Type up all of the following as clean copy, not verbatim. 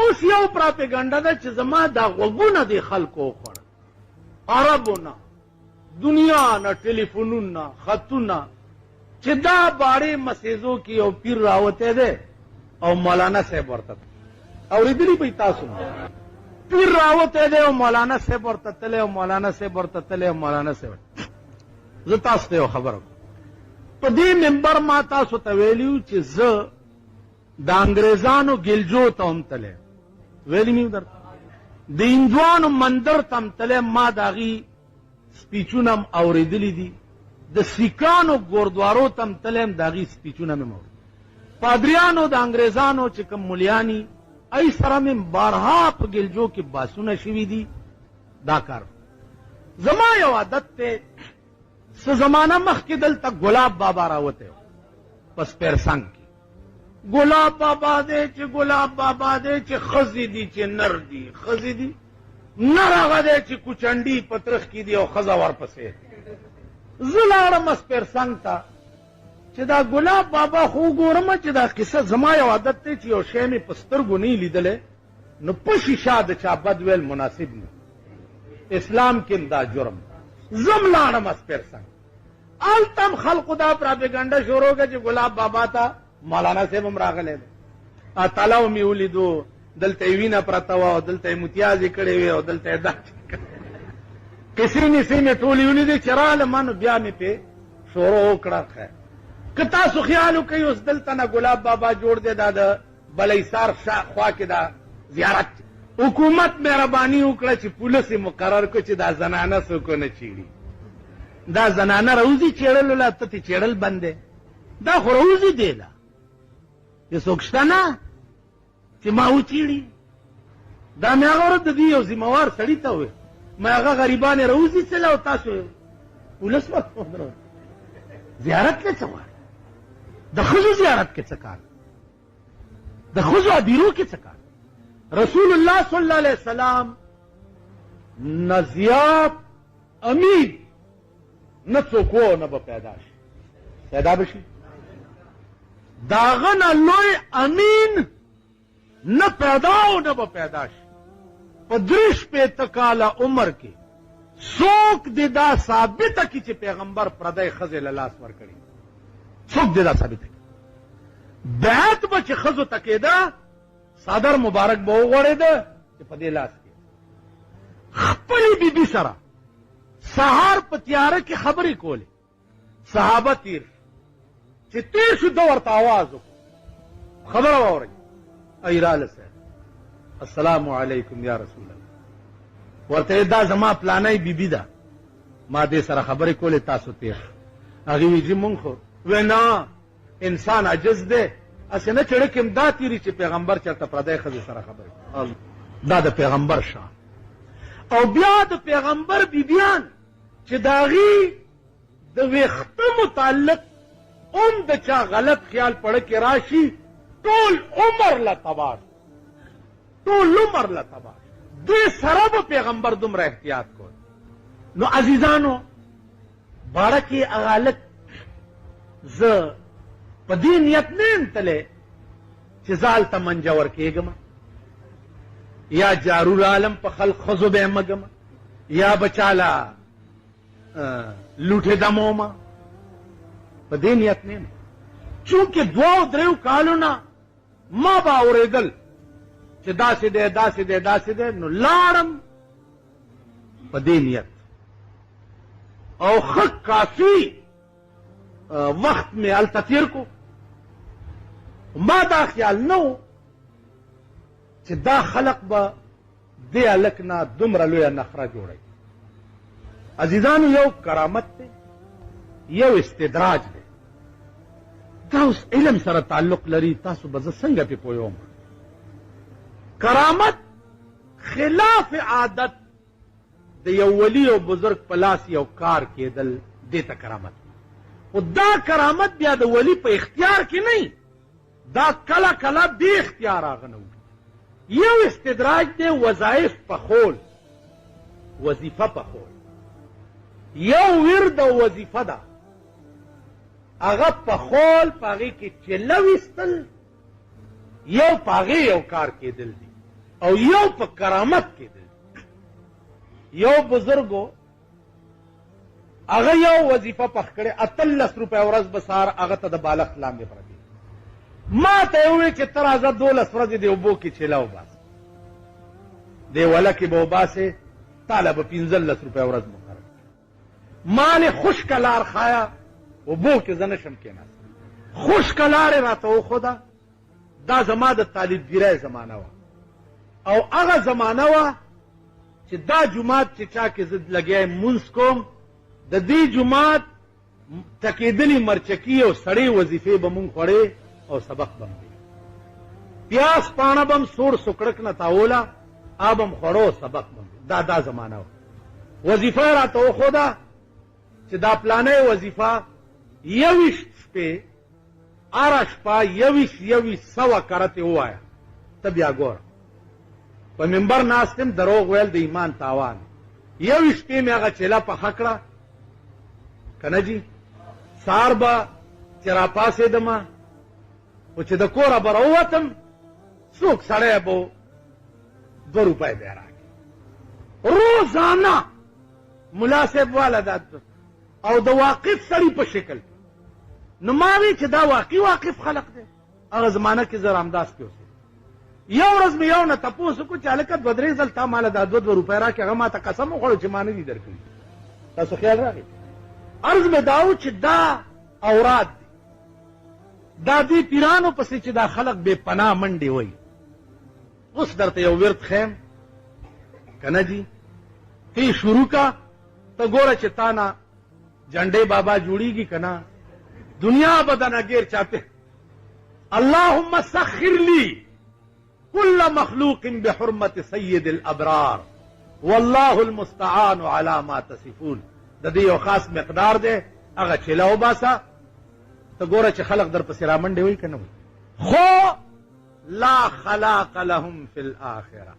اوس یو پراپیګنډا ده چې زما دا غوږونه دي خلکو وخوړل، عربو نه، دنیا نه، ټلیفونونه، خطونه، چې دا باړې مسیزو کې یو پیر راوتی دی او مولانا صاحب ورته اورېدلي به تاسو پیر راوتی دی او مولانا صاحب ورته تللی او مولانا صاحب ورته تللی او مولانا صاحب زه تاسو ته یو خبره په دې منبر ما تاسو ته ویلي چې زه د انګریزانو ګلجو ته هم تللی ویلي مې درته د هندوانو مندر ته هم تللی ما د هغې سپیچونه هم اورېدلي دي د سیکانو ګوردوارو ته هم تللی یم د هغې سپیچونه مې اورېدلي پادریانو د انګریزانو چې کوم ملیاني ای سره مې بارها په ګلجو کې باسونه شوي دي دا کار زما یو عادت دی څه زمانه مخکې دلته ګلاب بابا راوتی و په سپیرسنګ کې ګلاب بابا دی چې ګلاب بابا دی چې ښځې دي چې نر دي ښځې دي نر هغه دی چې کوچنډي په ترخ کې دي او ښځه ورپسې زه لاړم سپیرسنګ ته چې دا ګلاب بابا خو ګورم چې دا قصه زما یو عادت دی چې یو شی مې په سترګو نه لیدلی نو په شیشه د چا بد ویل مناسب نه اسلام کې دا جرم زم لاړم سپیرسنګ هلته هم خلقو دا پراپیګنډه شروع کړه چې ګلاب بابا ته مولانا صاحب هم راغلی دی تالاو مې ولیدو دلته یې وینه پرته وه او دلته یې متیازې کړې وې او دلته یې دا کیسې نیسې مې ټولې ولیدې چې راغلم نو بیا مې پې شروع وکړه خیر که تاسو خیال وکئ اوس دلته نه ګلاب بابا جوړ دی دا د بلیسار خوا کې دا زیارت حکومت مهرباني وکړه چې پولیس یې مقرر کړو چې دا زنانه څوک ونه چیړي دا زنانه روزي چیړلو له ته تې چیړل بند دی دا خو روزي دی له چې څوک شته نه چې ما وچیړي دا مې هغه ورځ د دې یو ذمهوار سړي ته وویل ما هغه غریبانې روزي څه له او تاسو پولیس ورته زیارت کې څه غواړي د ښځو زیارت کې څه کار د ښځو ادیرو کې څه کار رسول الله صلی الله علیه وسلم نه زیات امید نه څوک و نه به پیدا شي پیدا به شي د هغه نه لوی امین نه پیدا او نه به پیدا شي په 3 کاله عمر کې څوک دې دا ثابته کړي چې پیغمبر پردی ښځې له لاس ورکړي څوک دې دا ثابته کړي بیعت به چې ښځو ته کېده صدر مبارک به وغوړېده چې په دې لاس کې خپلې بیبي سره سهار په تیاره کې خبرې کولې صحابه تیر چې تیر شو ده ورته آواز وکړو خبره واورئ ای راله صاحب السلام علیکم یا رسول الله ورته دا زما پلانۍ بیبي ده ما دې سره خبرې کولې تاسو تیر هغې وی جي مونږ خو وی نه انسان عجز دی هسې نه چړه کې هم دا تېري چې پیغمبر چېرته پردی ښځې سره خبرې دا د پیغمبر شان او بیا د پیغمبر بیبیان چې د هغې د ویښته متعلق هم د چا غلط خیال پړه کې راشي ټول عمر له تباه ټول عمر له تباه دې سره به پیغمبر دومره احتیاط کول نو عزیزانو باړه کې هغه لږ زه په دې نیت نه یم تللی چې زه هلته منجور کېږم یا جارو رالم په خلق ښځو به یې مږم یا به چاله لوټې دمومه په دې نیت نه یم چونکې 2-3 کالو نه ما به اورېدل چې داسې دی داسې دی داسې دی نو لاړم په دې نیت او ښه کافي وخت مې هلته تېر کو ما دا خیال نه و چې دا خلق به دې هلک نه دومره لویه نخره جوړوي عزیزانو یو کرامت دی یو استدراج دی دا اوس علم سره تعلق لري تاسو به زه څنګه پې پوهوم کرامت خلاف عادت د یو ولی او بزرگ په لاس یو کار کېدل دې ته کرامت خو دا کرامت بیا د ولی په اختیار کې نه دا کله کله بې اختیار هغه نه یو استدراج دی وظایف پخول وظیفه پخول یو ورد او وظیفه ده هغه پخول په هغې کې چله ویستل یو په هغې یو کار کېدل دي او یو په کرامت کې دی. یو بزرګو هغه یو وظیفه پخ کړې 18 روپۍ ورځ به سهار هغه ته د بالښت لاندې پرتې. ما ته یې وویل چې ته راځه 12 ورځې د اوبو کې چیله وباسه، دې وله کې به وباسې، تاله به 15 روپۍ ورځ مقرر کړي. ما لې خشکه لار ښایه، اوبو کې زه نشم کېناست، خشکه لار یې راته وښوده. دا زما د طالبګیرۍ زمانه وه، او هغه زمانه وه چې دا جومات چې چا کې زه لګیا یم مونځ کوم، د دې جومات ټکېدلې مرچکي او سړې وظیفې به مونږ خوړې او سبق به مې پیاز پاڼه به م سوړ سکړک نه تاوله، آ به م خوړو سبق به مې. دا زمانه وه. وظیفه یې راته وښوده چې دا پلانۍ وظیفه 21 شپې هره شپه 21 سوه کرتې ووایه، ته بیا ګوره. په منبر ناست یم، دروغ ویل د ایمان تاوان. 21 شپې مې هغه چیله پخه کړه که نه جي. سهار به چې راپاڅېدمه خو چې د کوره به راووتم، څوک سړی به 2 روپۍ به یې راکړي روزانه. ملا صاحب والا دا او د واقف سړي په شکل. نو ما وی چې دا واقف خلق دی. هغه زمانه کې زه رامداس کې اوسېدم. یو ورځ مې یو نه تپوس وکړو چې هلکه 2-3 ځل تا ماله دا 2 روپۍ راکړې. هغه ما ته قسم وخوړو چې ما نه دي درکړي. تاسو خیال راغی؟ عرض مې دا و چې دا اوراد دي، دا دې پیرانو پسې چې دا خلق بې پناه منډې وایي. اوس درته یو ورد خیم که نه جي، ته شروع کا، ته ګوره چې تا نه جنډې بابا جوړیږي که نه، دنیا به درنه ګیر چاپې. اللهم سخر لي كل مخلوق بحرمة سيد الابرار والله المستعان على ما تصفون. د دې یو خاص مقدار دی، هغه چیله وباسه، ته ګوره چې خلق در پسې رامنډې وایي که نه وایي. خو لا خلاق لهم فی الاخره،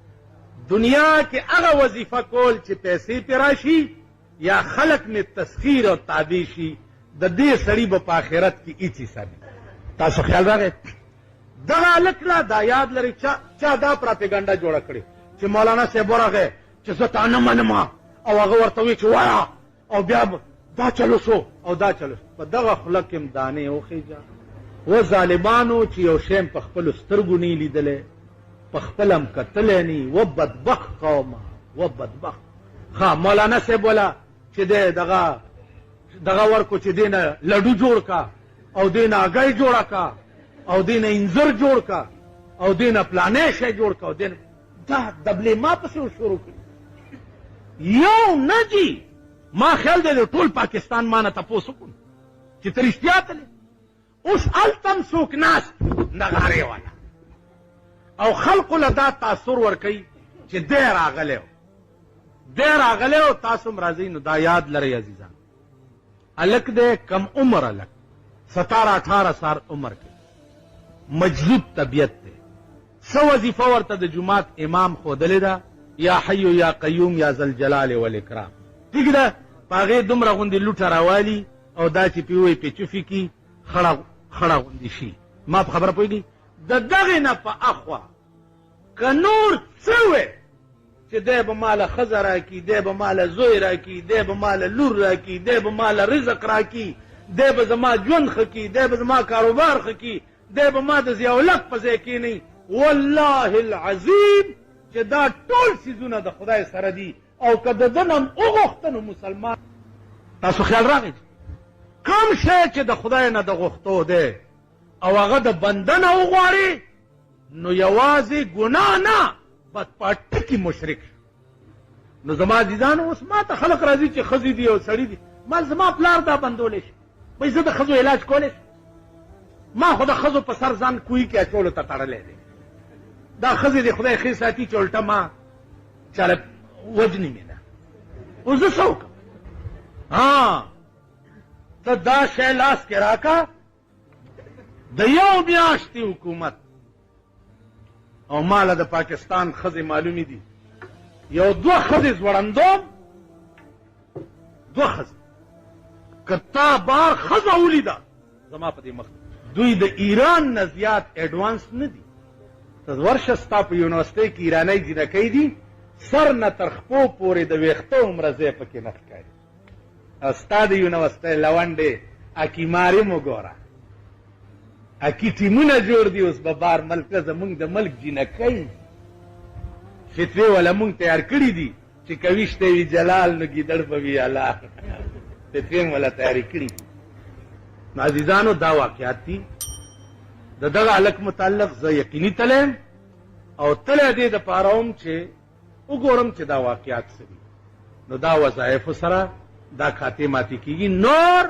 دنیا کې هغه وظیفه کول چې پیسې پې راشي یا خلق مې تسخیر او تابع شي، د دې سړي به په آخرت کې هیڅ حصه نه. تاسو خیال راغی؟ دغه هلک لا دا یاد لري چا دا پراپیګنډه جوړه کړې چې مولانا صاحب ورغی چې زه تا نه منم، او هغه ورته وایي چې وایه، او بیا دا چلو شو او دا چلو شو. په دغه خوله کې م دانې وخېجه. و ظالمانو چې یو شی په خپلو سترګو نه لیدلی، په خپله م کتلی نه، و بدبخت قومه، و بدبخت. ښه مولانا صاحب ولا چې دی دغه ورکو چې دی نه لډو جوړ کا، او دی نه هګۍ جوړه کا، او دی نه انځر جوړ کا، او دی نه پلانې شی جوړ کا، او دی نه دا دبلې ما پسې شروع کړي. یو نه جي، ما خیال دی ټول پاکستان ما نه تپوس وکړو چې ته رښتیا تلې. اوس هلته م څوک ناست نغارې والا، او خلقو له دا تاثر ورکوي چې دی راغلی او تاسو م راځئ. نو دا یاد لرئ عزیزان، هلک دی کم عمر هلک، 17-18 سال عمر کې، مجذوب طبیعت دی. څه وظیفه ورته د جومات امام ښودلې ده، یا حی یا قیوم یا ذوالجلال والاکرام. ټیک ده، په هغې دومره غوندې لوټه راوالي او دا چې پې وایي پېچوفي کي خړه غوندې شي. ما په خبره پوهېږي؟ د دغې نه په اخوا که نور څه وی چې دی به ماله ښځه راکي، دی به ماله زوی راکي، دی به ماله لور راکي، دی به ماله رزق راکي، دی به زما ژوند ښه کي، دی به زما کاروبار ښه کي، دی به ما د ضیاءالحق په ځای کښېنوي. والله العظیم چې دا ټول څیزونه د خدای سره دي، او که د ده نه م وغوښته نو مسلمان. تاسو خیال راغی؟ کوم شی چې د خدای نه د غوښتو دی او هغه د بنده نه وغواړي، نو یوازې ګناه نه بد په ټکي مشرک شو. نو زما عزیزانو، اوس ما ته خلق راځي چې ښځې دي او سړي دي، ما زما پلار دا بندولی شي. بھئی زه د ښځو علاج کولی شم؟ ما خو د ښځو په سر ځان کوهي کې اچولو ته تړلی دی. دا ښځې د خدای ښې ساتي چې الټه ما چاله وجنې مې ده. اوس زه څه وکړم؟ ته دا شی لاس کې راکه، د یو میاشتې حکومت، او ماله د پاکستان ښځې معلومې دي، یو 2 ښځې ځوړندوم، 2 ښځې. که تا بار ښځه ولیده زما په دې مخ، دوی د ایران نه زیات ایډوانس نه دي. ورشه ستا په یونیورسټۍ کې ایرانی جینکۍ دي سر نه تر خپو پورې د ویښته عمره ځای پکې نه ښکاري او ستا د یونیورسټۍ لونډې اکیمارې مو ګوره اکی ټیمونه جوړ دي اوس به بار ملکه زمونږ د ملک جینکۍ فتوې والا مونږ تیار کړي دي چې که ویشته وي جلال نو ګیدړ به وي الله فتوې م والا تیارې کړي دي نو عزیزانو دا واقعات دي د دغه هلک متعلق زه یقیني تلی او تلی دې دپاره وم چې وګورم چې دا واقعات څه دي نو دا وظایفو سره دا کاتې ماتې کېږي نور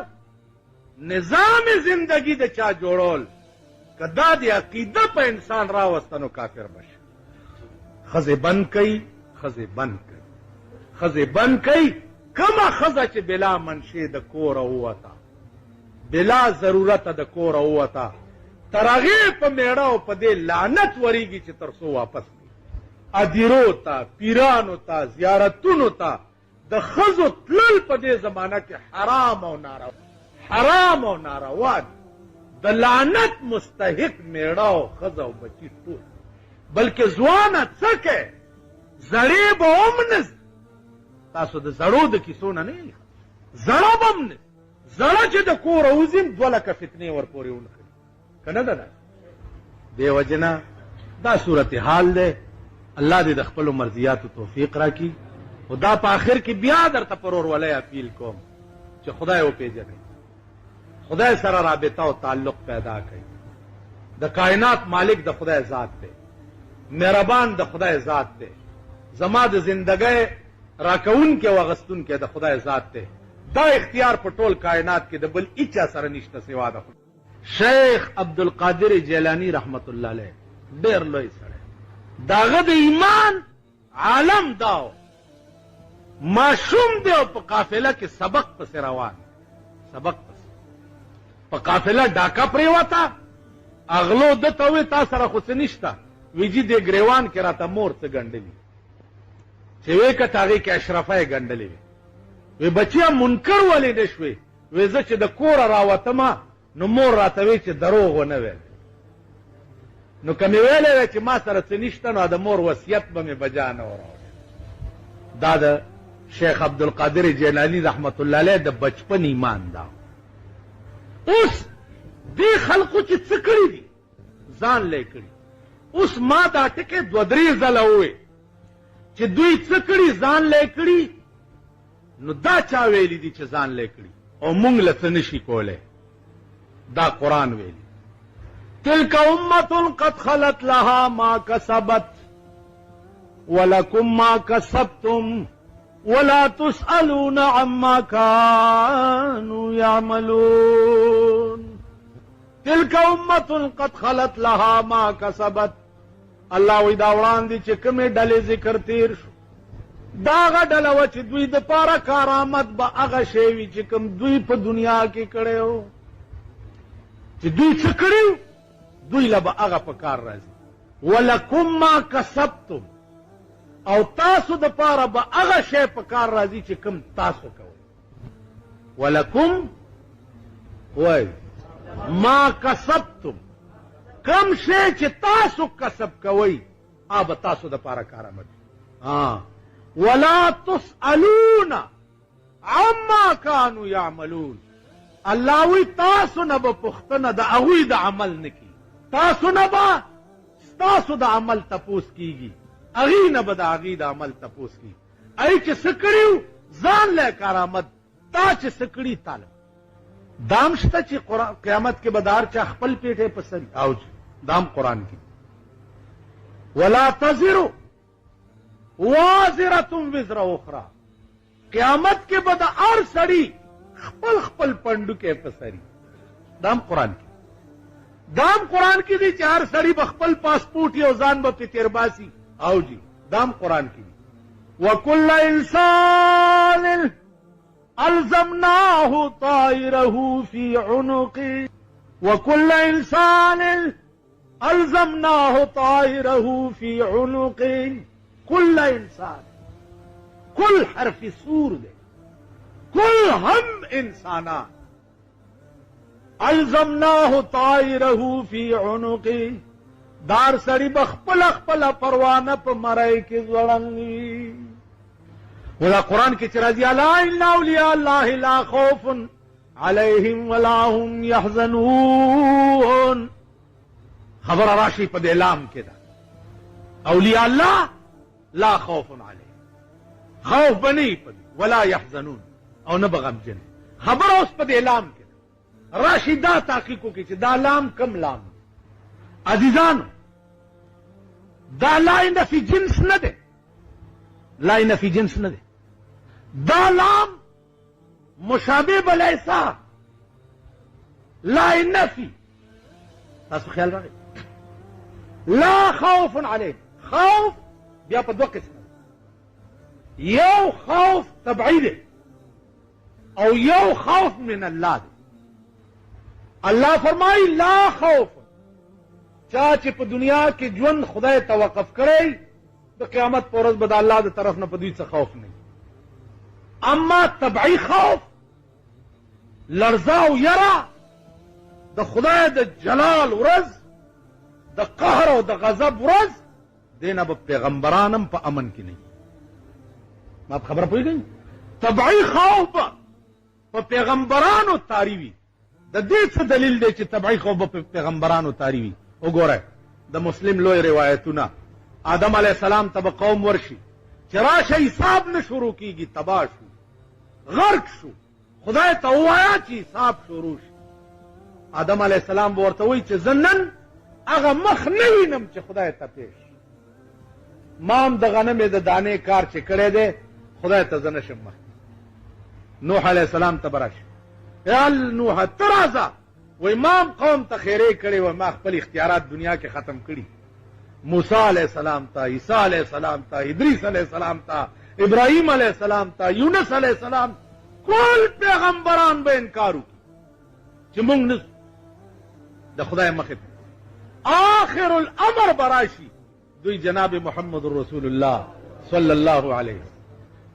نظام زندگی د چا جوړول که دا د عقیده په انسان راوسته نو کافر بشه ښځې بند کوي ښځې بند کوي ښځې بند کوي کومه ښځه چې بلا منشې د کوره ووته بلا ضرورته د کوره ووته تر هغې په میړه او په دې لعنت ورېږي چې تر څو واپس کړي ادیرو ته پیرانو ته زیارتونو ته د ښځو تلل په دې زمانه کې حرام او ناروا دي د لعنت مستحق میړه او ښځه او بچي ټول بلکې ځوانه څه کوې زړې به هم نه تاسو د زړو د کیسو نه نه زړه به هم نه زړه چې د کوره وځي 2 لکه فتنې ورپورې ونښلي که نه ده دې وجې نه دا صورت حال دی الله دې د خپلو مرضیاتو توفیق راکړي خو دا په آخر کې بیا درته پر ورولۍ اپیل کوم چې خدای وپېژنئ خدای سره رابطه او تعلق پیدا کړئ د کائنات مالک د خدای ذات دی مهربان د خدای ذات دی زما د زندګۍ راکوونکی او اغستونکی د خدای ذات دی دا اختیار په ټول کائنات کې د بل هیچا سره نشته سوا د خدای شیخ عبدالقادر جیلانی رحمت الله علیه ډېر لوی سړی داغه د ایمان عالم داو ماشوم دی او په قافله کې سبق پسې روان سبق پسې په قافله ډاکه پرېوته اغلو ده ته وې تا سره خو څه نشته ویجي دې ګریوان کې راته مور څه ګنډلي چې وې که هغې کې اشرفه یې ګنډلې وې وی بچیا منکر ولې نه شوې وې زه چې د کوره راوتمه نو مور راته وی چې دروغ ونه ویل نو که مې ویلی وی چې ما سره څه نشته نو د مور وصیت به مې بجا نه وراوړی دا د شیخ عبدالقادر جیلانی رحمت الله علیه د بچپن ایمان دا اوس دې خلقو چې څه کړي دي ځان لی کړي اوس ما دا ټکې 2-3 ځله ووې چې دوی څه کړي ځان لی کړي نو دا چا ویلی دي چې ځان لی کړي او مونږ له څه نشي کولی دا قرآن ویلی تلک امة قد خلت لها ما کسبت ولکم ما کسبتم ولا تسألون عما كانوا يعملون تلك امة قد خلت لها ما کسبت الله وی دا وړاندې چې کومې ډلې ذکر تیر شو دا هغه ډله وه چې دوی د پاره کارآمد به هغه شی وي چې کوم دوی په دنیا کې کړی و چې دوی څه کړي دوی له به هغه په کار راځي ولکم ما کسبتم او تاسو د پاره به هغه شی په کار راځي چې کوم تاسو کوئ ولکم وای ما کسبتم کم شی چې تاسو کسب کوئ هغه تاسو د پاره کارآمد ولا تسألون عما كانوا يعملون الله وی تاسو نه به پوښتنه د هغوی د عمل نه کي تاسو نه به ستاسو د عمل تپوس کیږي هغې نه به د هغې د عمل تپوس کیږي ای چې څه کړي ځان له کارآمد تا چې څه کړي تاله دام شته چې قیامت کې به د هر چا خپل پیټې په سر او دام قرآن کې ولا تزر وازرة وزر اخرى قیامت کې به د هر سړي خپل خپل پنډوکې په سري دام قرآن کې دام قرآن کې دی چې هر سړي به خپل پاسپورټ یو ځان به پې تېر باسي او جی دام قرآن کې دی وکل انسان الزمناه طائره في عنقه وكل انسان الزمناه طائره في عنقه كل انسان كل حرف سور دے كل هم انسانان الزمناه طائره في عنقه دار سړی بخپل خپل پروانه په مړی کې ځوړنګي. ولا قرآن کې چې راځي الا ان اولیاء الله لا خوف علیهم ولا هم يحزنون. خبر راشي په اعلام کې ده اولیاء الله لا خوف علیهم، خوف بنی په ولا يحزنون او نه بغمجن. خبر اوس په اعلام کې راشي دا تحقیقو کې چې دا لام کم لام. عزیزانو دا لا نفي جنس نه ده، لا نفي جنس نه ده، دا لام مشابه بلیسا لا نفي. تاسو خیال راغی لا خوف علیهم. خوف بیا په دوه قسم، یو خوف طبعی ده او یو خوف من الله ده. الله فرمایي لا خوف، چا چې په دنیا کې ژوند خدای توقف کړی د قیامت پر ورځ به د الله د طرف نه په دوی څه خوف نه. اما طبعی خوف لرزا او یرا د خدای د جلال ورځ د قهر او د غضب ورځ دینه به پیغمبرانم په امن کې نه. ما خبره پوهیږئ طبعی خوف په پیغمبرانو طاری وي. د دې څه دلیل دی چې طبعی خوف په پیغمبرانو طاری وي؟ وګوره د مسلم لوی روایتونه آدم علیه السلام ته به قوم ورشي چې راشه حساب نه شروع کیږي، تباه شو غرق شو، خدای ته ووایه چې حساب شروع شي. آدم علیه السلام به ورته وایي چې زه نن هغه مخ نه وینم چې خدای ته پیش ما هم د غنمې د دانې کار چې کړی دی خدای ته زه نشم مخ. نوح علیه السلام ته به راشي یا نوح ته راځه وای ما قوم ته خیرې کړې و، ما خپل اختیارات دنیا کې ختم کړي. موسی علیہ السلام ته، عیسی علیہ السلام ته، ادریس علیہ السلام ته، ابراهیم علیہ السلام ته، یونس علیہ السلام، ټول پیغمبران به انکار وکړي چې موږ نه د خدای مخې ته. آخر الامر براشي دوی جناب محمد رسول الله صلی الله علیه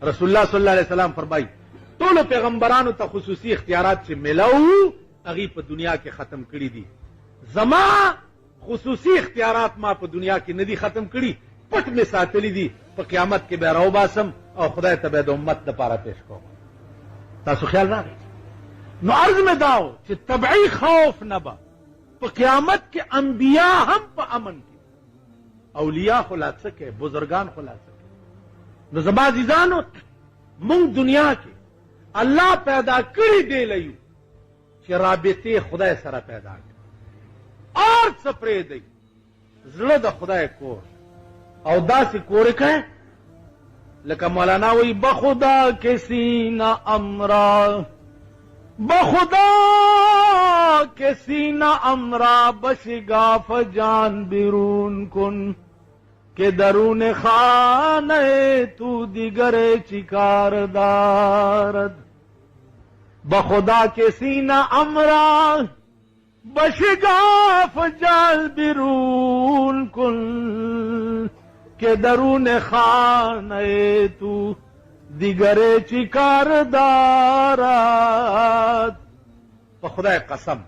رسول الله صلی الله علیه وسلم فرمایي ټول پیغمبرانو ته خصوصي اختیارات چې ملو هغه په دنیا کې ختم کړي دي. زما خصوصي اختیارات ما په دنیا کې ندي ختم کړي، پټ می ساتلي دي. په قیامت کې به راو باسم او خدای ته به د امت لپاره پیش کوم. تاسو خیال راغی؟ نو عرض می داو چې طبعی خوف نه به په قیامت کې انبیا هم په امن کې، اولیاء خلاصه کې، بزرگان خلاصه کې. نو زما عزیزانو مونږ دنیا کې الله پیدا کړی دی لیو چې رابطه خدای سره پیدا کړي اور څه پرېږدئ زړه د خدای کور او داسې کور کړئ لکه مولانا وی بخدا کے سینہ امرا، بخدا کے سینہ امرا بشگاف جان بیرون کن کہ درون خانه تو دیگر چیکار دارد. بخدا کے سینہ امرا بشگاف جان بیرون کن کہ درون خانه تو دیگر چیکار دارد. په خدای قسم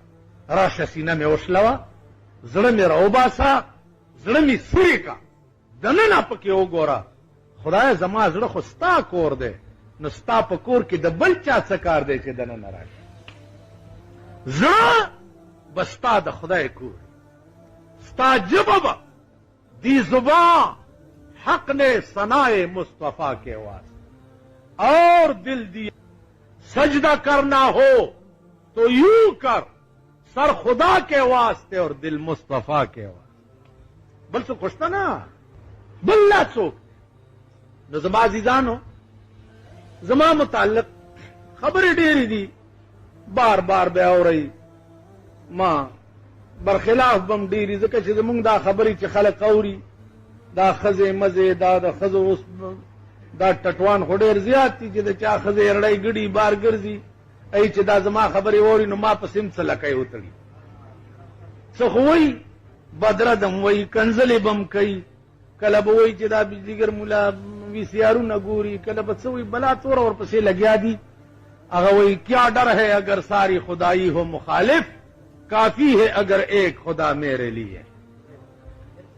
راشه سینه مې وشلوه، زړه مې راوباسه، زړه مې سوري کا، دننه پکې وګوره خدای زما زړه خو ستا کور دی، نو ستا په کور کې د بل چا څه کار دی چې دننه راشي؟ زړه به ستا د خدای کور، ستا ژبه به دی زبان حق نے ثنائے مصطفیٰ کے واسطے اور دل دیا سجدہ کرنا ہو تو یوں کر سر خدا کے واسطے اور دل مصطفیٰ کے واسطے. بل څوک خوشته نه، بل لا څوک. نو زما عزیزانو زما متعلق خبرې ډېرې دي، بار بار به اورئ، ما برخلاف بم ډېرې، ځکه چې زمونږ دا خبرې چې خلک اوري دا خزه مزه دا د خزه اوس دا ټټوان خو ډېر زیات دي چې د چا خزه رړۍ ګډي بار ګرځي، ای چې دا زما خبرې ووري نو ما په سیم څه لکۍ وتړي. څه خو وایي بدره دم وایي، کنځلې بم کوي، کله به وایي چې دا بجلیګر مولا وي سی آرونه ګوري، کله به څه وایي بلا توره ورپسې لګیا دي. هغه وایي کیا ډر ہے اگر ساری خدائی ہو مخالف، کافی ہے اگر ایک خدا میرے لیے.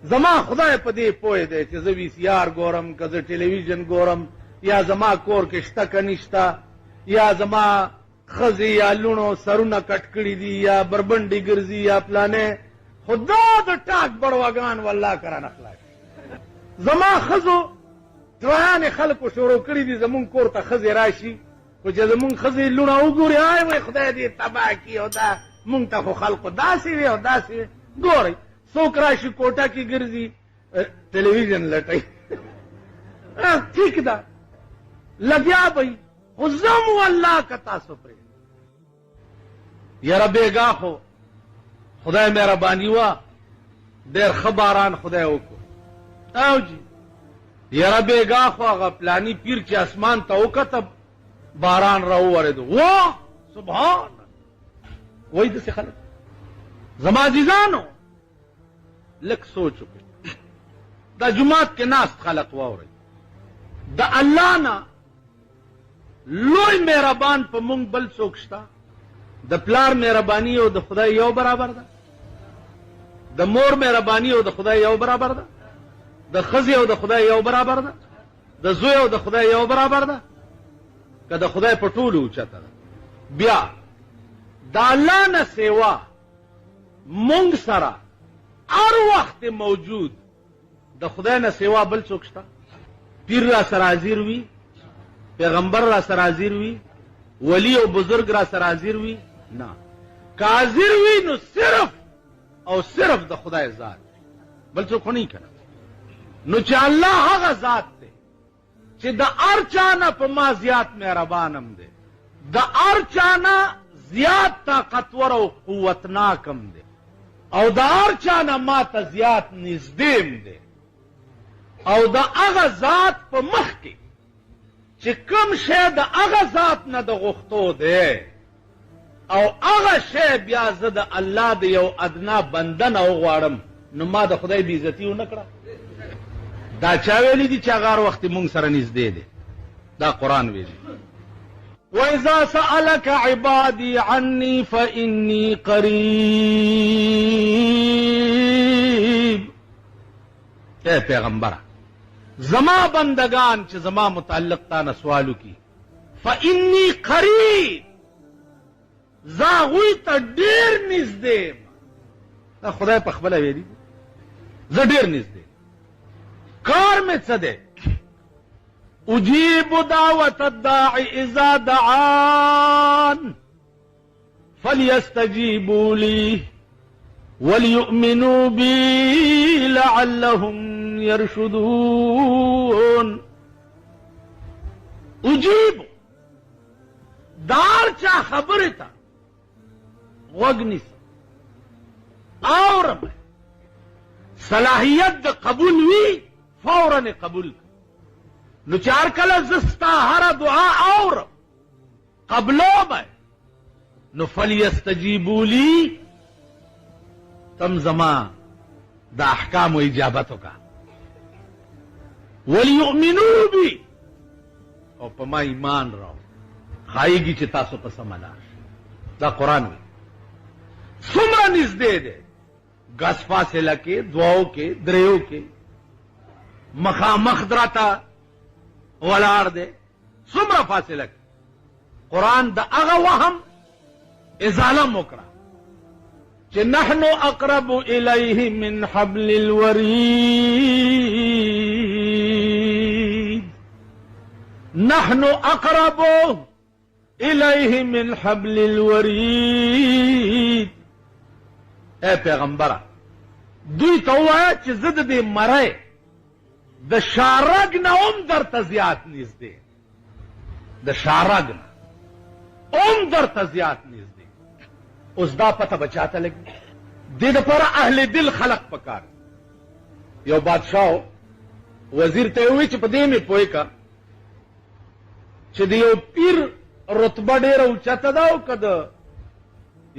زما خدای په دې پوه دی چې زه وی سی آر ګورم که زه ټلویزیون ګورم یا زما کور کې شته که نشته یا زما ښځې یا لوڼو سرونه کټ کړي دي یا بربنډې ګرځي یا پلانې خدا د ټاک بړواګان والله کرانه خلاص زما ښځو دویانې خلکو شروع کړي دي زمونږ کور ته ښځې راشي خو چې زمونږ ښځې لوڼه وګوري ای وای خدای دې تباه کړي او دا مونږ ته خو خلکو داسې وي او داسې وي ګورئ څوک راشي کوټه کې ګرځي ټلویزیون لټوي ٹھیک ده لګیا به خو زم والله که تاسو پرې یاره بېګا خو خدای مهرباني وه ډېر ښه باران خدای وکړو او جي یاره بېګا خو هغه پلاني پیر چې اسمان ته وکته باران را وورېدو واه سبحان وایي داسې خلک زما عزیزانو لږ سوچ وکړئ دا جومات کې ناست خلک واورئ د الله نه لوی مهربان په مونږ بل څوک شته د پلار مهرباني او د خدای یو برابر ده د مور مهرباني او د خدای یو برابر ده د ښځې او د خدای یو برابر ده د زوی او د خدای یو برابر ده که د خدای په ټولو اوچته ده بیا د الله نه سیوا مونږ سره هر وخت موجود د خدای نه سیوا بل څوک شته پیر را سره حاضر وي پیغمبر را سره حاضر وي ولی او بزرگ را سره حاضر وي نه که حاضر وي نو صرف او صرف د خدای ذات بل څوک نه کنه نو چې الله هغه ذات دی چې د هر چا نه په ما زیات مهربانم دی د هر چا نه زیات طاقتور او قوتناکم دی او د هر چا نه ما ته زیات نږدېم دی او د هغه ذات په مخ کې چې کوم شی د هغه ذات نه د غوښتو دی او هغه شی بیا زه د الله د یو ادنا بنده نه وغواړم نو ما د خدای بېعزتي ونه کړه دا چا ویلي دي چې هغه هر وخت مونږ سره نږدې دی دا قرآن ویلي وَإِذَا سَأَلَكَ عِبَادِي عَنِّي فَإِنِّي قَرِيب اے پیغمبره زما بندگان چې زما متعلق تا نه سوالو کی فإني قریب زه هغوی ته ډېر نږدې دا خدای په خپله ویلي زه ډېر نږدې کار مې څه دی اجیب دعوت الداع اذا دعان فليستجيبوا لي وليؤمنوا بي لعلهم يرشدون اجیب دار چا خبره تا غوږ نیسه اورم صلاحیت د قبول وی فورا قبول نو چې هر کله زه ستا هره دعا اورم قبلوم نو فلیستجیبوا لی تم زما د احکامو اجابت وکړه وليؤمنوا بي او په ما ایمان راو خایږي چې تاسو په سمه لار دا قرآن وي څومره نږدې دی ګز فاصله کې دوو کې دریو کې مخامخ دراته ولاړ دی څومره فاصله کې قرآن د هغه وهم ازاله وکړه چې نحن اقرب الیه من حبل الورید نحن اقرب الیه من حبل الورید اے پیغمبره دوی ته ووایه چې زه د دې مری د شارګ نه هم درته زیات نږدې د شارګ نه هم درته زیات نږدې اوس دا پته به چاته لګي دې دپاره اهل دل خلق پکار یو بادشاه وزیر ته یې ووایي چې په دې مې پوه که چې د یو پیر رتبه ډېره اوچته ده او که د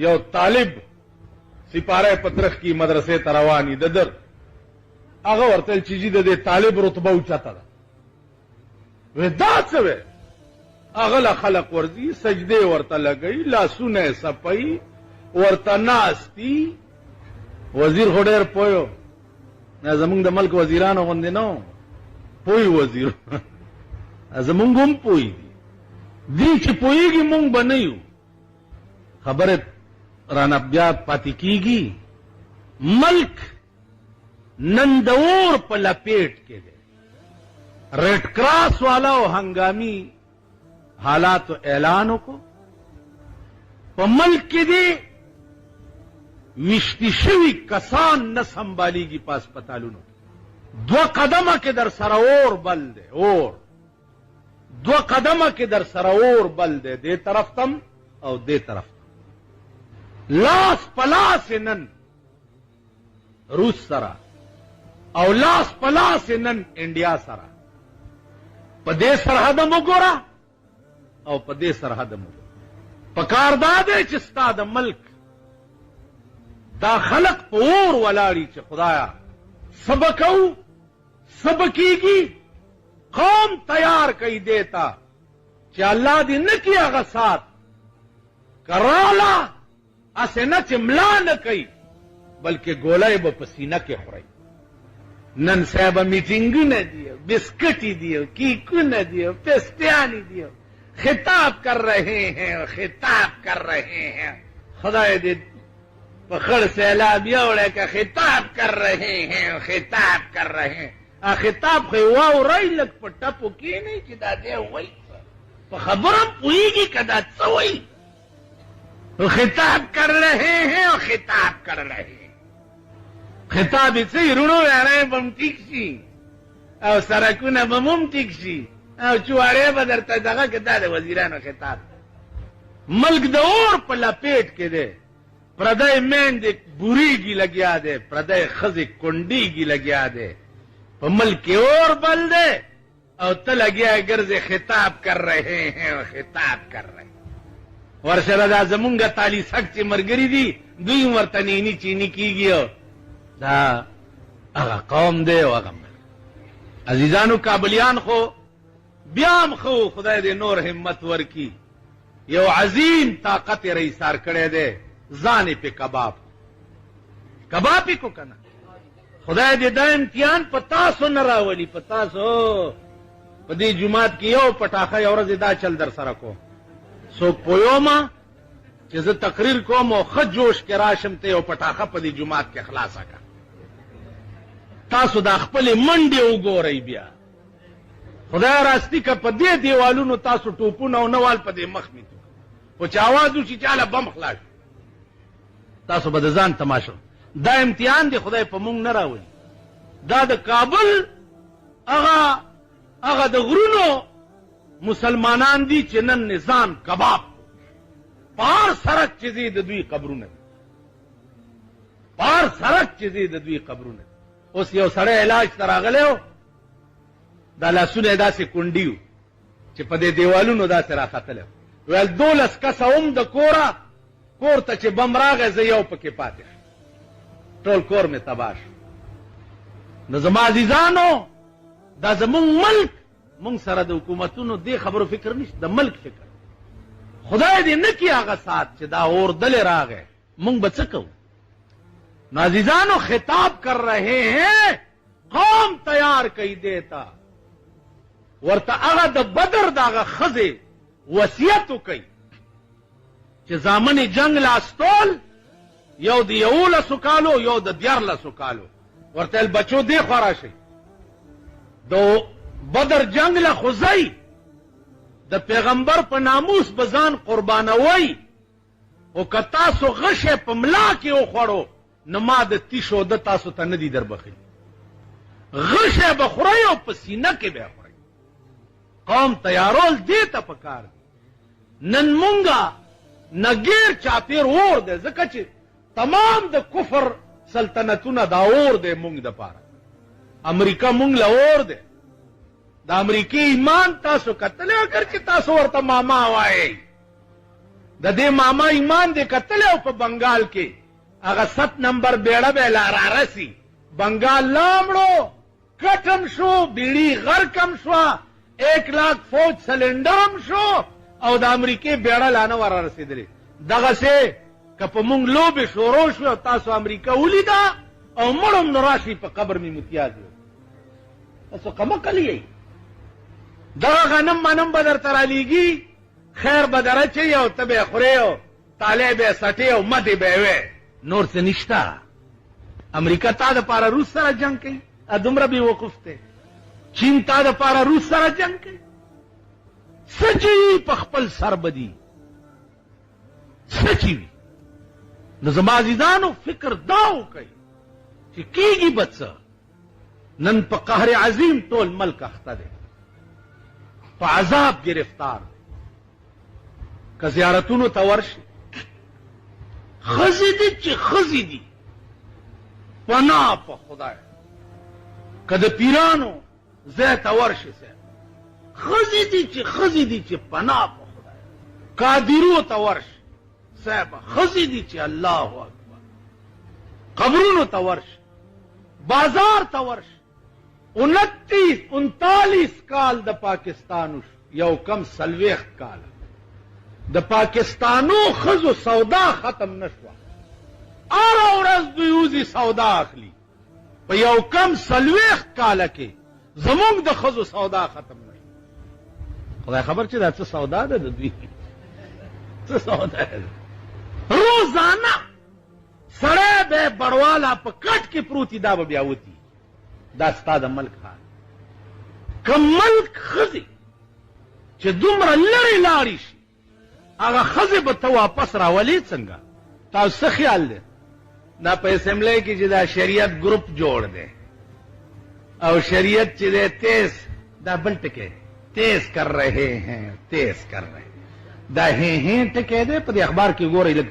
یو طالب سپاره پترخ کی مدرسې ته رواني د در هغه ورته چې جي د دې طالب رتبه اوچته ده وی دا څه وی هغه له خلق ورځي سجدې ورته لګوي لاسونه یې صفوي ورته ناستي وزیر خو ډېر پوه زمونږ د ملک وزیرانو غوندې نه و، پوی وزیر زمونږ هم پوی دي، دی چې پویږي مونږ به نه یو. خبره رانه بیا پاتې کیږي. ملک نن د اور په لپیټ کې دی. ریډ کراس والا او هنګامي حالاتو اعلان وکړو. په ملک کې دی وشتي شوي کسان نه سنبالیږي په اسپتالونو. 2 قدمه کې در سره اور بل دی، اور 2 قدمه کې در سره اور بل دی، دې طرف تم او دې طرف تم. لاس پلاس نن روس سره او لاس پلاس نن انډیا سره. په دې سرحد مو ګوره او په دې سرحد مو پکار دا دی چې ستا د ملک دا خلق په اور ولاړي چې خدایا سبکو سبکیږي. قوم تیار کوي دیتا چې الله دې نه کی هغه سات کرالا اسه نه چې ملا نه کوي بلکې ګولای به پسینه کې خوري. نن صاحب میټینګونه دي، بسکټي دي، کیکونه دي، پستیانی دي، خطاب کر رہے ہیں، خطاب کر رہے ہیں. خدای دې په خړ سیلاب یوړه که خطاب کر رہے ہیں، خطاب کر رہے ہیں. خطاب خو واورئ لږ په ټپو کې نه چې دا دی وایي، په خبرم پوهېږي که دا څه وایي. خطاب کر رہے ہیں اور خطاب کر رہے ہیں. خطاب یې څه رونو یاره به هم ټیک شي او سرکونه به هم ټیک شي او چوارې به درته دغه کې دا د وزیرانو خطاب. ملک د اور په لپیټ کې دی. پردی میندې بوریږي لګیا دی، پردی ښځې کونډېږي لګیا دی. په ملک کې اور بل دی او ته لګیا ګرځې خطاب کر رہے ہیں اور خطاب کر رہے ہیں. ورسره دا زمونږ تالی سک چې ملګري دي دوی ورته نینی چینی کیږي. دا هغه قوم دی او هغه ملک. عزیزانو کابلیان خو بیا هم خو خدای دې نور همت ورکی. یو عظیم طاقت یې رئیسار کړی دی، ځان یې پې کباب یې کو که نه. خدای دې دا امتحان په تاسو نه راولي، په تاسو. په دې جومات کې یو پټاخه یو ورځ دا چل در سره کو څوک پویومه چې زه تقریر کوم او ښه جوش کې راشم ته یو پټاخه په دې جومات کې خلاصه کړه. تاسو دا خپلې منډې وګورئ بیا. خدای راستی که په دې دیوالونو تاسو ټوپونه او نوال په دې مخ میتو او چې آواز وشي چاله بم خلاص تاسو به د ځان تماشا. دا امتحان دی خدای په مونږ نه راولي. دا د کابل هغه د غرونو مسلمانان دي چې نن نظام کباب پار سرک چې دي د دوی قبرونه دي، پار سرک چې دي د دوی قبرونه دي. اوس یو سړی علاج ته راغلی و، دا لاسونه یې داسې کونډي وو چې په دې دیوالونو داسې راختلی و. ویل 12 کسه هم د کوره کور ته چې بم راغی زه یو پکې پاتې شم، ټول کور مې تباه شو. نو زما عزیزانو دا زمونږ ملک، مونږ سره د حکومتونو دې خبرو فکر نشته، د ملک فکر. خدای دې نه کړي هغه سات چې دا اور دلې راغی مونږ به څه کوو. نو عزیزانو خطاب کر رہے ہیں، قوم تیار کوي دیتا ورته هغه د بدر د هغه ښځې وصیت وکړي چې زامن جنگ لاستول یو د 11 کالو یو د 14 کالو ورته بچو دې خوا راشئ د بدر جنگ له خوځئ، د پیغمبر په ناموس به ځان قربانوئ، او که تاسو غشې په ملا کې وخوړو نو ما د تیشو د تاسو ته نه دي در بخلي. غشې به خورئ او په سینه کې به خورئ. قوم تیارول دې ته پکار دي. نن مونږه نګیر چاپیر اور دی، ځکه چې تمام د کفر سلطنتونه دا اور دی مونږ دپاره. امریکا مونږ له اور دی. د امریکې ایمان تاسو کتلی اگر چې تاسو ورته ماما وایئ، د دې ماما ایمان دې کتلی او په بنګال کې هغه 7 نمبر بیړه به لا رارسي، بنګال لاړو کټم شو، بیړي غرقم شو، 1 लाख فوج سلنډرم شو او د امریکې بیړه لا نه ور رسېدلې. دغسې که په مونږ لوبې شروع شوې او تاسو امریکا ولیده او مړم نو راشي په قبر می متیاز یو تاسو کومه کلی دا غنم منم بدر ترالیږي خیر بدر چي او تبه خوريو طالب سټي او مدي به وي نور څه نشتا امریکا تا د پاره روس سره جنگ کوي ادمره به وقوف ته چین تا د پاره روس سره جنگ کوي سچي په خپل سر بدی سچي نو زما عزیزانو فکر داو کوي چې کیږي بچ نن په قهر عظیم ټول ملک اخته دی په عذاب گرفتار که زیارتونو ته ورشي خزي دي چې خزي دي پناه په خدای که د پیرانو زه ته ورشي سه خزي دي چې خزي دي چې پناه په خدای قادرو ته ورشي صاحب خزي دي چې الله اکبر قبرونو ته ورشي بازار ته ورشي 39 کال د پاکستان یو کم 40 کال د پاکستانو خزو سودا ختم نشوه اره ورځ دوی وزي سودا اخلي په یو کم 40 کال کې زمونږ د خزو سودا ختم نشوه خدای خبر چې دا څه سودا ده د دوی څه سودا ده روزانه سړی به بړوالا په کټ کې پروتي دا به بیا وتی دا ستا د ملک حال که ملک خزي چې دومره لرې لاړې شي هغه خزي به ته واپس راولې څنګه تاسو څه خیال دی دا په اسمبلی کې چې دا شریعت ګروپ جوړ دی او شریعت چې دی تیز دا بل ټکی تیز کر رہے ہیں تیز کر رہے دا ہیں ټکی دی په دې اخبار کې ګورئ لږ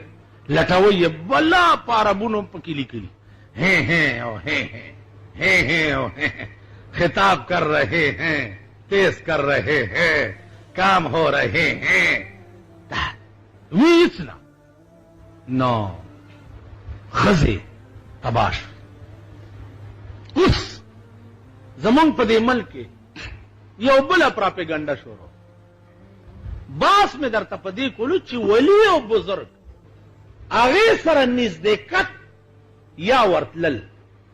لټوي بلا پاربونو پکې لیکلي ہیں او ہیں او خطاب کر رہے ہیں تیز کر رہے ہیں کام ہو رہے ہیں ویچنا نو خزی تباش اس زمون په دې ملک یو بل پراپګاندا شروع باس میں درته په دې کولو چې ولی او بزرگ هغه سره نزدېکت یا ورتلل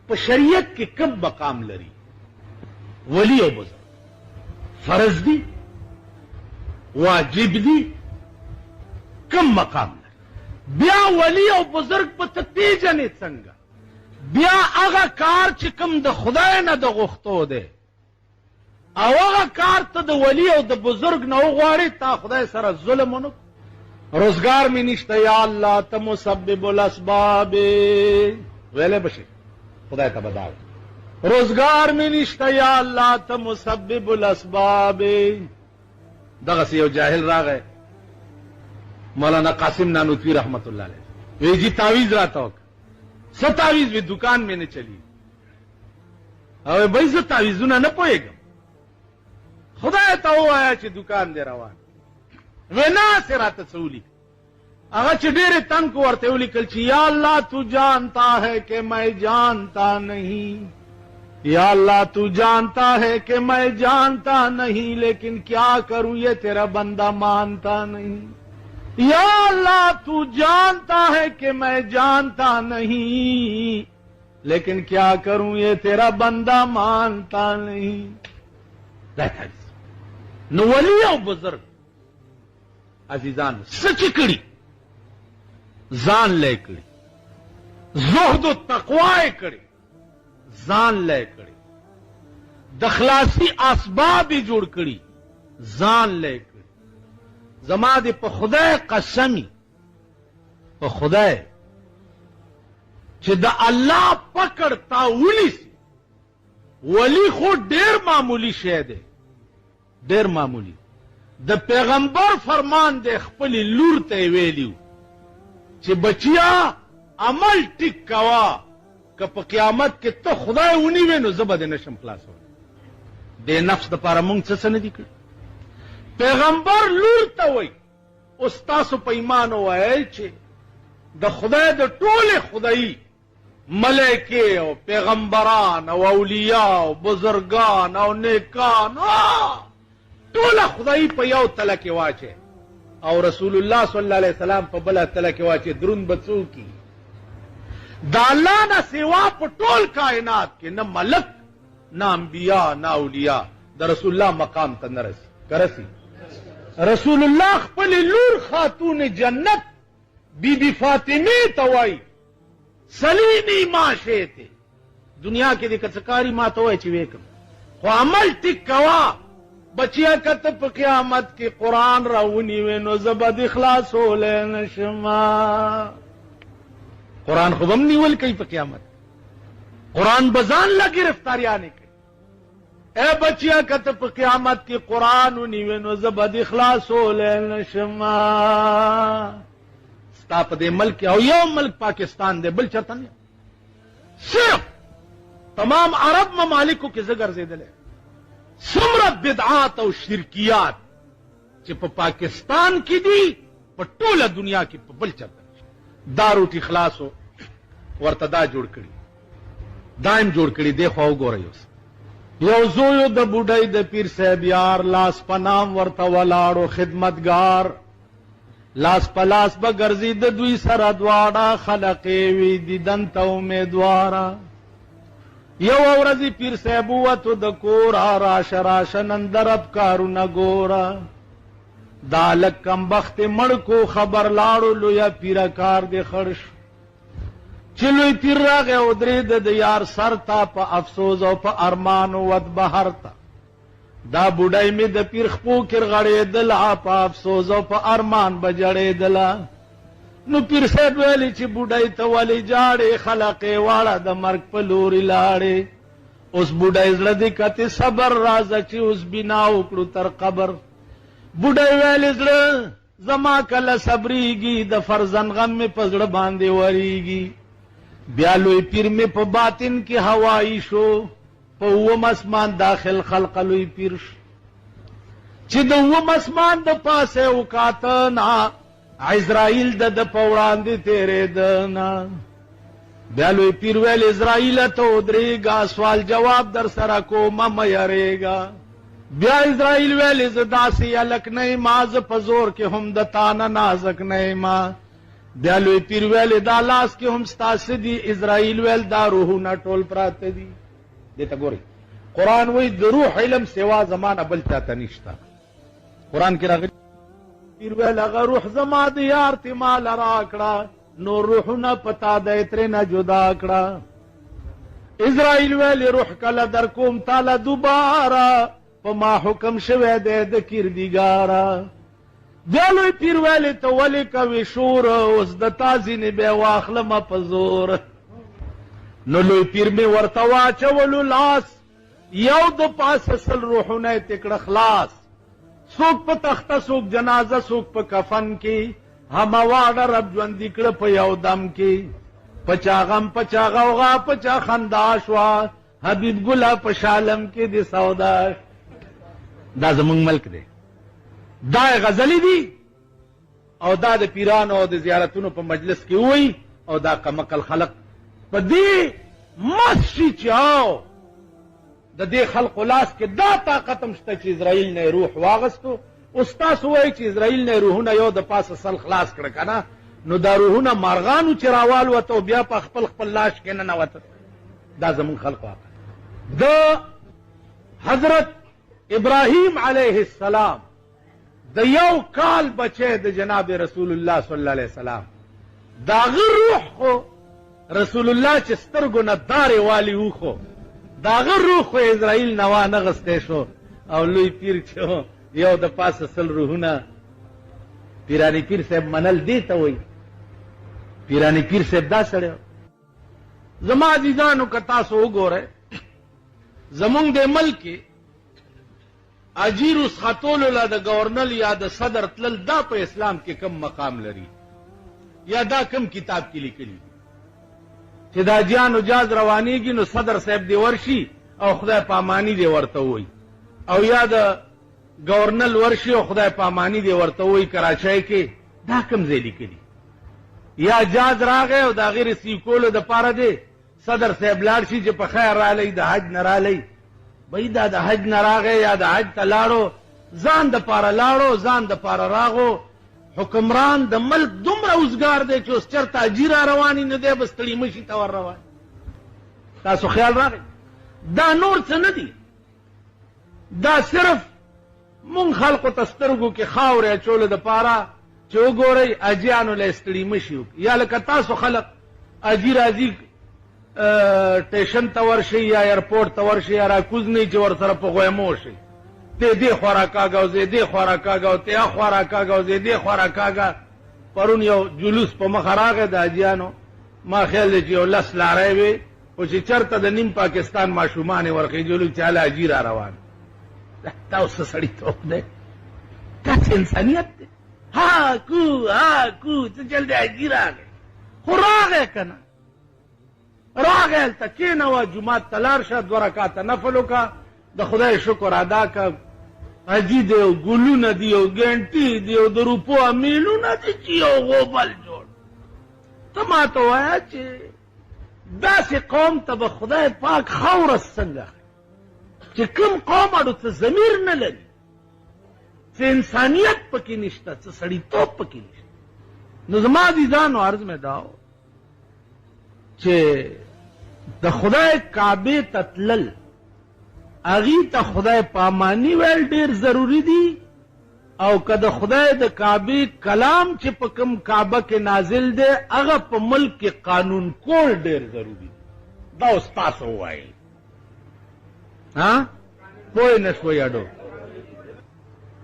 په شریعت کې کم مقام لري ولی او بزرگ فرض دي واجب دي کم مقام لري بیا ولی او بزرگ په تتیجنې څنګه بیا هغه کار چې کم د خدای نه د غوښتو دی او هغه کار ته د ولی او د بزرگ نه وغواړي تا خدای سره ظلم ونه روزگار می نشته یا الله ته مسبب الاسباب ویلې بشي خدای ته بداو روزگار می نشته یا الله ته مسبب الاسباب دغه یو جاهل راغی مولانا قاسم نانوتوی رحمت الله علیه وی جی تعویذ راته وک څه تعویذ وی دکان میں نه چلی او به زه تعویذونه نه پوهیږم خدای ته وایا چې دکان دی روان وینا سراته څولی هغه چې ډېر تنگ ورته ولیکل چې یا الله تو جانتا ہے کہ میں جانتا نہیں یا اللہ تو جانتا ہے کہ میں جانتا نہیں لیکن کیا کروں یہ تیرا بندہ مانتا نہیں یا اللہ تو جانتا ہے کہ میں جانتا نہیں لیکن کیا کروں یہ تیرا بندہ مانتا نہیں نو ولی او بزرگ عزیزان سچ کړي ځان لے کړي زهد او تقوا کړي ځان لے کړي د خلاصي اسباب جوړ کړي ځان لے کړي زما دې په خدای قسمی په خدای چې د الله پکړ تا ونیسي ولی خو ډېر معمولی شی دی ډېر معمولی د پیغمبر فرمان د خپل لور ته ویلیو چې بچیا عمل ټیک کوا که په قیامت کې ته خدای ونیوې نو زه به دې نشم خلاصولی د نفس دپاره مونږ څه نه دي کړي پیغمبر لور ته وایي اوس تاسو په ایمان ووایئ چې د خدای د ټولې خدایي ملائکې او پیغمبران او اولیاء او بزرگان او نیکان ټوله خدای په یو تله کې واچي او رسول الله صلی الله علیه وسلم په بله تله کې واچي درون به څوک دا اللہ نہ سوا پٹول کائنات کے نہ ملک نہ انبیاء نہ اولیاء دا رسول اللہ مقام تا نہ رسی کرسی رسول اللہ خپل لور خاتون جنت بی بی فاطمه توائی سلیمی ماشے تے دنیا کے دی کچکاری ما توائی چی ویکم خو عمل ٹک کوا بچیا کتب قیامت کی قرآن راونی وینو زبد اخلاص ہو لین شما قرآن خوب ہم نیول کئی پا قیامت قرآن بزان لا گرفتاری آنے کئی اے بچیا کتب قیامت کی قرآن نیوینو زبد اخلاص ہو لین شما ستاپ دے ملک او یو ملک پاکستان دے بل چرتا نہیں صرف تمام عرب ممالکوں کے زگر زیدلے سمرت بدعات او شرکیات چی پا پاکستان کی دی پا طول دنیا کی پا بل چرتا داروٹی خلاص ہو ورتدا جوڑ کری دائم جوڑ کری دیکھو او گو رہی اس یو زویو دا بوڑھائی دا پیر صاحب یار لاس پنام ورتا ولاڑو خدمتگار لاس پلاس با گرزی دا دوی سر دوارا خلقیوی دیدن تا امیدوارا یو اورزی پیر صاحبوتو دا کورا راش راشن اندر اب کارو نگورا دالک کم بخت مڑکو خبر لاڑو لویا پیرا کار دے خرش چلوی پیر راغے ادری دا یار سر تا پا افسوس او پا ارمانو ود بہر تا دا بوڑائی میں دا پیر خپو کر غڑے دلا پا افسوس او پا ارمان بجڑے دلا نو پیر صاحب ویلی چی بوڑائی تا والی جاڑے خلقے والا دا مرگ پا لوری لاڑے اس بوڑائی زردی کتی صبر رازا چی اس بنا اکڑو تر قبر بوڑائی ویلی زر زما کل صبریگی دا فرزن غم میں پزڑ باندے وریگی بیالوی پیر میں پا باطن کی ہوائی شو پا اوم اسمان داخل خلق لوی پیر شو چی دا اوم اسمان دا پاسے اوکاتنا عزرائیل دا دا پوڑان دی تیرے دنا بیالوی پیر ویل اسرائیل تو ادرے گا سوال جواب در سرکو مم یرے گا بیا اسرائیل ویل زدا سی علک نئی ماز پزور کے ہم دتانا نازک نئی ماں بیالوی پیر ویل دا لاس کے ہم ستاس دی اسرائیل ویل دا روحونا ٹول پرات دی دیتا گوری قرآن وی دا روح علم سوا زمان بل چاہتا نشتا قرآن کی راغلی پیر ویل اگر روح زمان دی یارتی مال راکڑا نو روحونا پتا دا اترینا جدا کڑا اسرائیل ویل روح کلا در کوم تالا دوبارا پا ما حکم شوے دے دا کردگارا بیالوی پیر ویلی تا ولی کوی شور اس دا تازی نی بے واخلم پزور نو لوی پیر میں ورتوا چولو لاس یو دا پاس اصل روحونے تکڑ خلاص سوک پا تخت سوک جنازہ سوک پا کفن کی ہم واڑا رب جوندی کڑ پا یو دم کی پچا غم پچا غوغا پچا خنداشوا حبیب گلا پا شالم کی دی سوداش دا زمونگ ملک دے دا غزلی دی او دا دا پیران او دا زیارتونو پا مجلس کی ہوئی او دا کمکل خلق پا دی مسشی چاو دا دی خلق لاس کے دا طاقتم شتا چی اسرائیل نے روح واغستو استاس ہوئی چی اسرائیل نے روحونا یو دا پاس اصل خلاص کڑکانا نو دا روحونا مارغانو چراوال وطا بیا پا خپل خپل لاش کے ننا وطا دا زمون خلق واقع دا حضرت ابراہیم علیہ السلام دا یو کال بچے دا جناب رسول اللہ صلی اللہ علیہ وسلم دا غر روح خو رسول اللہ چسترگو ندار والی او خو دا غر روح خو اسرائیل نوا نغستے شو او لوی پیر چھو یو دا پاس اصل روحونا پیرانی پیر صاحب منل دیتا ہوئی پیرانی پیر صاحب دا سڑے زما عزیزانو کتاسو اگو رہے زمونگ دے ملکی اجیر اس خطول اللہ دا گورنل یا دا صدر تلل دا پا اسلام کے کم مقام لری یا دا کم کتاب کی لکلی چی دا جان و جاز روانی گی نو صدر صاحب دی ورشی او خدای پامانی دی ورطا ہوئی او یا دا گورنل ورشی او خدای پامانی دی ورطا ہوئی کراچائی کے دا کم زی لکلی یا جاز را گئے او دا غیر سیکولو دا پارا دے صدر صاحب لارشی چی پا خیر را لئی دا حج نرا لئی بھئی دا دا حج نراغے یا دا حج تلاڑو زان دا پارا لاڑو زان دا پارا راغو حکمران دا ملک دمرا اوسګار دی چې اوس چرته حاجي را رواني نه دی به ستړي مشي ته ور روان. تاسو خیال راغی دا نور څه نه دي، دا صرف مونږ خلقو ته سترګو کې خاورې اچولو دپاره چې وګورئ حاجیانو له ستړي مشي وکړي. یا لکه تاسو خلق حاجي راځي ټیشن ته ورشئ یا ایرپورټ ته ورشئ یا راکوزنئ چې ورسره په غویمو شئ، ته دې خوا راکاږه او زه دې خوا راکاږه او ته خوا راکاږه او زه دې خوا راکاږه. پرون یو جلوس په مخه راغی د حاجیانو، ما خیال دی چې یو 10 لارۍ وې، خو چې چېرته د نیم پاکستان ماشومان یې ورخېجلو چې هله حاجي را روان. دا اوس څه سړیتوب دی؟ دا څه انسانیت دی؟ ها کو څه چل دی حاجي راغی، خو راغی که نه راغی هلته کېنوه، جومات ته لاړ شه، 2 رکاته نفل وکړه، د خدای شکر ادا که. حاجي دی او ګلونه دي او ګنټې دي او د روپو امیلونه دي چې یو غوبل جوړ. ته ما ته وایه چې داسې قوم ته به خدای پاک خاوره څنګه چې کوم قوم اړو څه ضمیر نه لري، څه انسانیت پکې نشته، څه سړیتوب پکې نشته. نو زما عزیزانو عرض مې دا و چې د خدای کعبې ته تلل، هغې ته خدای پاماني ویل ډېر ضروري دي، او که د خدای د کعبې کلام چې په کوم کعبه کې نازل دی هغه په ملک کې قانون کول ډېر ضروري دي. دا اوس تاسو ووایئ، ها پوه نه شوئ اډو؟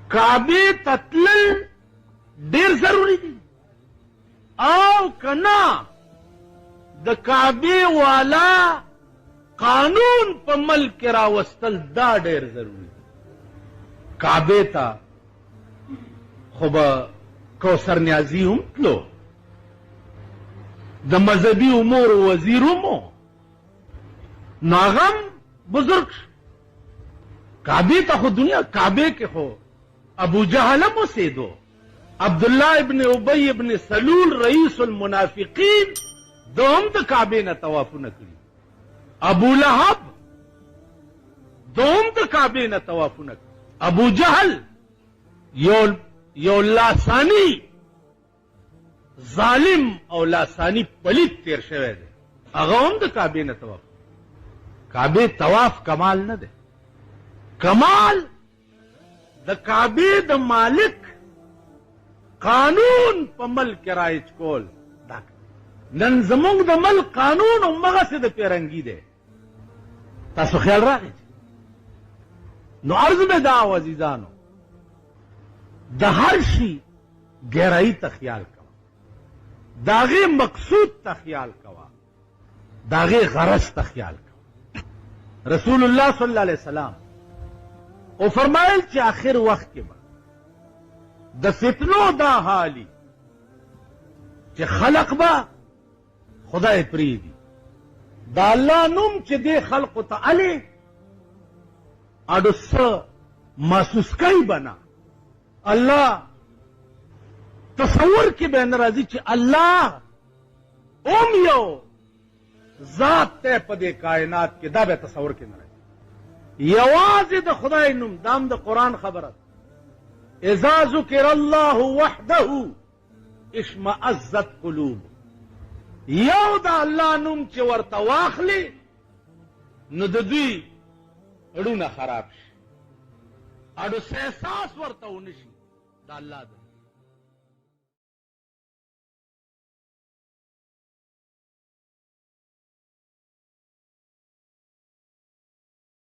کعبې ته تلل ډېر ضروري دي، او که نه د کعبې والا قانون په ملک کې راوستل دا ډېر ضروري دي. کعبې ته خو به کوثر نیازي هم تلو، د مذهبي امورو وزیر هم و، نو هغه هم بزرګ شو. کعبې ته خو دنیا، کعبې کې خو ابو جهل هم اوسېدو، عبدالله ابن ابی ابن سلول رئیس المنافقین دو هم د کعبې نه طوافونه کړي، ابو لهب دو هم د کعبې نه طوافونه کړي، ابو جهل یو لاسانی ظالم او لاسانی پلیت تیر شوی دی، هغه هم د کعبې نه طواف. کعبې طواف کمال نه دی، کمال د کعبې د مالک قانون په ملک رایج کول. نن زمونږ د ملک قانون همغسې د پیرنګي دی. تاسو خیال راغی؟ نو عرض مې دا و عزیزانو، د هر شي ګیرایي ته خیال کوه، د هغې مقصود ته خیال کوه، د هغې غرض ته خیال کوه. رسول الله صلی الله علیه وسلم او فرمایل چې آخر وخت کې به د فتنو دا حالي چې خلق به خدای پریدي، دا الله نوم چې دې خلقو ته علي اډو څه محسوس کوي به نه، الله تصور کې به نه راځي چې الله اوم یو ذات ته په دې کائنات کې، دا به تصور کې نه راځي. یوازې د خدای نوم، دا هم د قرآن خبره، اذا ذکر الله وحده اشمئزت قلوب. یو د الله نوم چې ورته واخلي نو د دوی اړونه خراب شي، اړو احساس ورته ونه شي د الله د